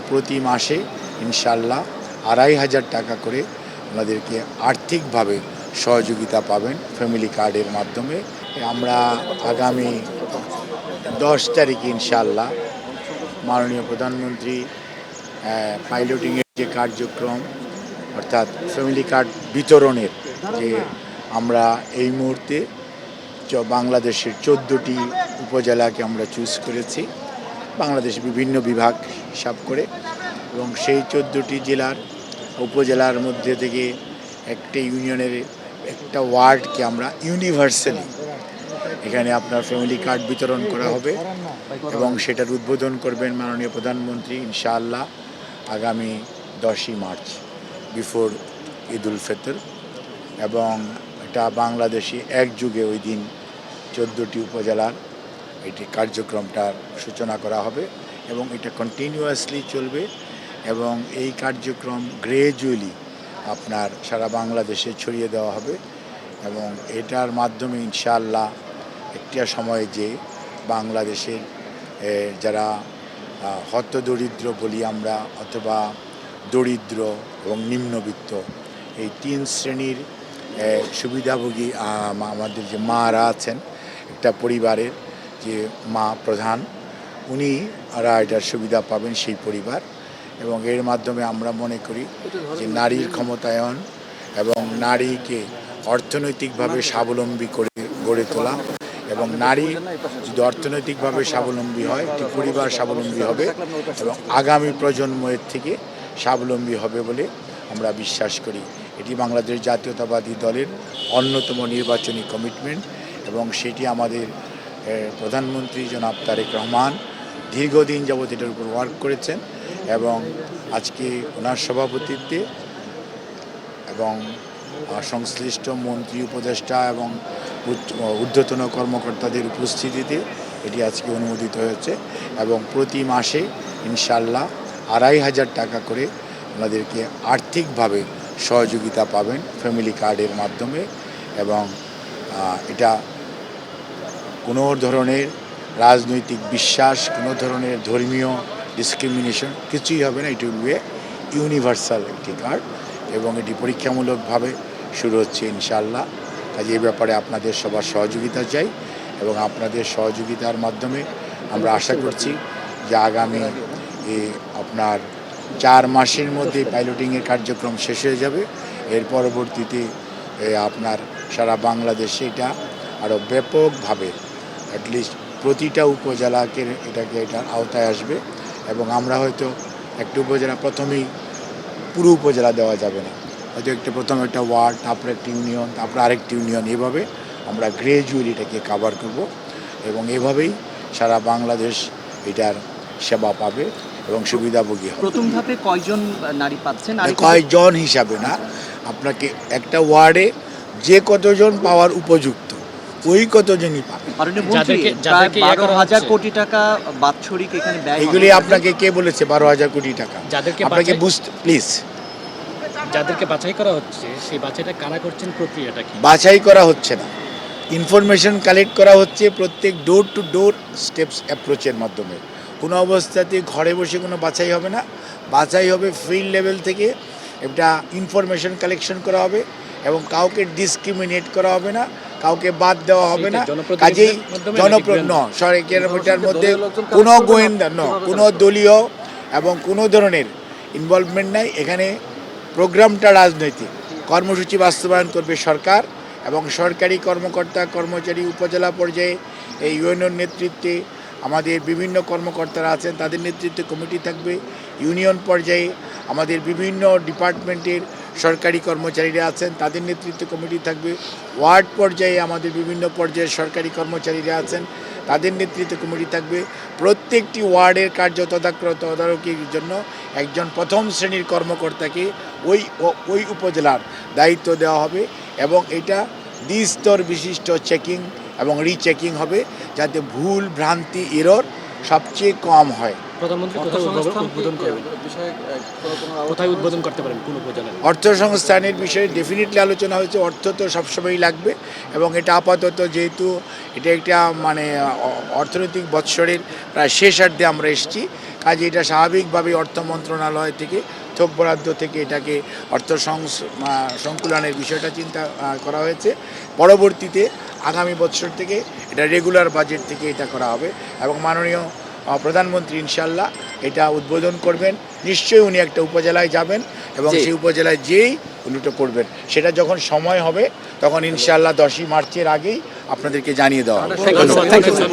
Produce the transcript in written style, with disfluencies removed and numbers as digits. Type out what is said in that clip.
প্রতি মাসে ইনশাআল্লাহ ২৫০০ টাকা করে আমাদেরকে আর্থিকভাবে সহযোগিতা পাবেন ফ্যামিলি কার্ডের মাধ্যমে। আমরা আগামী ১০ তারিখে ইনশাআল্লাহ মাননীয় প্রধানমন্ত্রী পাইলটিংয়ের যে কার্যক্রম অর্থাৎ ফ্যামিলি কার্ড বিতরণের যে আমরা এই মুহূর্তে বাংলাদেশের ১৪টি উপজেলাকে আমরা চুজ করেছি, বাংলাদেশের বিভিন্ন বিভাগ হিসাব করে, এবং সেই ১৪টি জেলার উপজেলার মধ্যে থেকে একটা ইউনিয়নের একটা ওয়ার্ডকে আমরা ইউনিভার্সালি এখানে আপনার ফ্যামিলি কার্ড বিতরণ করা হবে এবং সেটার উদ্বোধন করবেন মাননীয় প্রধানমন্ত্রী ইনশাআল্লাহ আগামী 10ই মার্চ বিফোর ঈদ উল ফিতর। এবং এটা বাংলাদেশি একযুগে ওই দিন 14টি উপজেলার এটি কার্যক্রমটার সূচনা করা হবে এবং এটা কন্টিনিউয়াসলি চলবে এবং এই কার্যক্রম গ্রেজুয়ালি আপনার সারা বাংলাদেশে ছড়িয়ে দেওয়া হবে এবং এটার মাধ্যমে ইনশাআল্লাহ একটা সময়ে যে বাংলাদেশের যারা হতদরিদ্র বলি আমরা অথবা দরিদ্র এবং নিম্নবিত্ত এই 3 শ্রেণীর সুবিধাভোগী আমাদের যে মারা আছেন, একটা পরিবারের যে মা প্রধান উনি এটার সুবিধা পাবেন সেই পরিবার। এবং এর মাধ্যমে আমরা মনে করি যে নারীর ক্ষমতায়ন এবং নারীকে অর্থনৈতিকভাবে স্বাবলম্বী করে গড়ে তোলা এবং নারী যদি অর্থনৈতিকভাবে স্বাবলম্বী হয় একটি পরিবার স্বাবলম্বী হবে এবং আগামী প্রজন্মের থেকে স্বাবলম্বী হবে বলে আমরা বিশ্বাস করি। এটি বাংলাদেশ জাতীয়তাবাদী দলের অন্যতম নির্বাচনী কমিটমেন্ট এবং সেটি আমাদের প্রধানমন্ত্রী জনাব তারেক রহমান দীর্ঘদিন যাবৎ এটার উপর ওয়ার্ক করেছেন এবং আজকে ওনার সভাপতিত্বে এবং সংশ্লিষ্ট মন্ত্রী উপদেষ্টা এবং ঊর্ধ্বতন কর্মকর্তাদের উপস্থিতিতে এটি আজকে অনুমোদিত হয়েছে এবং প্রতি মাসে ইনশাআল্লাহ ২৫০০ টাকা করে আমাদেরকে আর্থিকভাবে সহযোগিতা পাবেন ফ্যামিলি কার্ডের মাধ্যমে এবং এটা কোনো ধরনের রাজনৈতিক বিশ্বাস, কোনো ধরনের ধর্মীয় ডিসক্রিমিনেশন কিছুই হবে না। এটি হবে ইউনিভার্সাল একটি কার্ড এবং এটি পরীক্ষামূলকভাবে শুরু হচ্ছে ইনশাআল্লাহ। কাজে এই ব্যাপারে আপনাদের সবার সহযোগিতা চাই এবং আপনাদের সহযোগিতার মাধ্যমে আমরা আশা করছি যে আগামী আপনার 4 মাসের মধ্যে পাইলটিংয়ের কার্যক্রম শেষ হয়ে যাবে। এর পরবর্তীতে আপনার সারা বাংলাদেশে এটা আরও ব্যাপকভাবে অ্যাটলিস্ট প্রতিটা উপজেলাকে এটার আওতায় আসবে এবং আমরা হয়তো একটা উপজেলা প্রথমেই পুরো উপজেলা দেওয়া যাবে না, হয়তো প্রথমে একটা ওয়ার্ড, তারপরে একটা ইউনিয়ন, তারপরে আরেকটি ইউনিয়ন, এভাবে আমরা গ্রেজুয়ালি এটাকে কাভার করব এবং এভাবেই সারা বাংলাদেশ এটার সেবা পাবে এবং সুবিধাভোগী হবে। প্রথম ধাপে কয়জন নারী পাচ্ছেন? কয়জন হিসাবে না, আপনাকে একটা ওয়ার্ডে যে কতজন পাওয়ার উপযুক্ত ওই কতজনই পাবে। 12,000 কোটি টাকা বাৎসরিক এখানে ব্যয়। এগুলি আপনাকে কে বলেছে 12,000 কোটি টাকা? আপনাকে বুঝতে প্লিজ। যাদেরকে বাছাই করা হচ্ছে সেই বাছাইটা কারা করছেন, প্রক্রিয়াটা কি? বাছাই করা হচ্ছে না, ইনফরমেশন কালেক্ট করা হচ্ছে প্রত্যেক ডোর টু ডোর স্টেপস অ্যাপ্রোচের মাধ্যমে। কোনো অবস্থাতে ঘরে বসে কোনো বাছাই হবে না, বাছাই হবে ফিল্ড লেভেল থেকে। একটা ইনফরমেশন কালেকশন করা হবে এবং কাউকে ডিসক্রিমিনেট করা হবে না, কাউকে বাদ দেওয়া হবে না। কাজেই সরকারের মধ্যে কোনো গোয়েন্দা কোনো দলীয় এবং কোনো ধরনের ইনভলভমেন্ট নাই। এখানে প্রোগ্রামটা রাজনৈতিক, কর্মসূচি বাস্তবায়ন করবে সরকার এবং সরকারি কর্মকর্তা কর্মচারী উপজেলা পর্যায়ে এই ইউনিয়ন নেতৃত্বে আমাদের বিভিন্ন কর্মকর্তারা আছেন, তাদের নেতৃত্বে কমিটি থাকবে। ইউনিয়ন পর্যায়ে আমাদের বিভিন্ন ডিপার্টমেন্টের সরকারি কর্মচারীরা আছেন, তাদের নেতৃত্বে কমিটি থাকবে। ওয়ার্ড পর্যায়ে আমাদের বিভিন্ন পর্যায়ের সরকারি কর্মচারীরা আছেন, তাদের নেতৃত্বে কমিটি থাকবে। প্রত্যেকটি ওয়ার্ডের কার্য তদারকির জন্য একজন প্রথম শ্রেণীর কর্মকর্তাকে ওই উপজেলার দায়িত্ব দেওয়া হবে এবং এটা দ্বিস্তর বিশিষ্ট চেকিং এবং রিচেকিং হবে যাতে ভুল ভ্রান্তি এরর সবচেয়ে কম হয়। প্রধানমন্ত্রী কোথায় উদ্বোধন করতে পারেন, কোন উপজেলায়? অর্থ সংস্থানের বিষয়ে ডেফিনেটলি আলোচনা হয়েছে। অর্থ তো সবসময়ই লাগবে এবং এটা আপাতত যেহেতু এটা একটা অর্থনৈতিক বৎসরের প্রায় শেষার্ধে আমরা এসেছি, কাজে এটা স্বাভাবিকভাবে অর্থ মন্ত্রণালয় থেকে থোক বরাদ্দ থেকে এটাকে অর্থ সংকুলনের বিষয়টা চিন্তা করা হয়েছে। পরবর্তীতে আগামী বছর থেকে এটা রেগুলার বাজেট থেকে এটা করা হবে এবং মাননীয় প্রধানমন্ত্রী ইনশাল্লাহ এটা উদ্বোধন করবেন। নিশ্চয়ই উনি একটা উপজেলায় যাবেন এবং সেই উপজেলায় যেই উনি ওটা করবেন, সেটা যখন সময় হবে তখন ইনশাল্লাহ 10ই মার্চের আগেই আপনাদেরকে জানিয়ে দেওয়া হবে। Thank you, sir.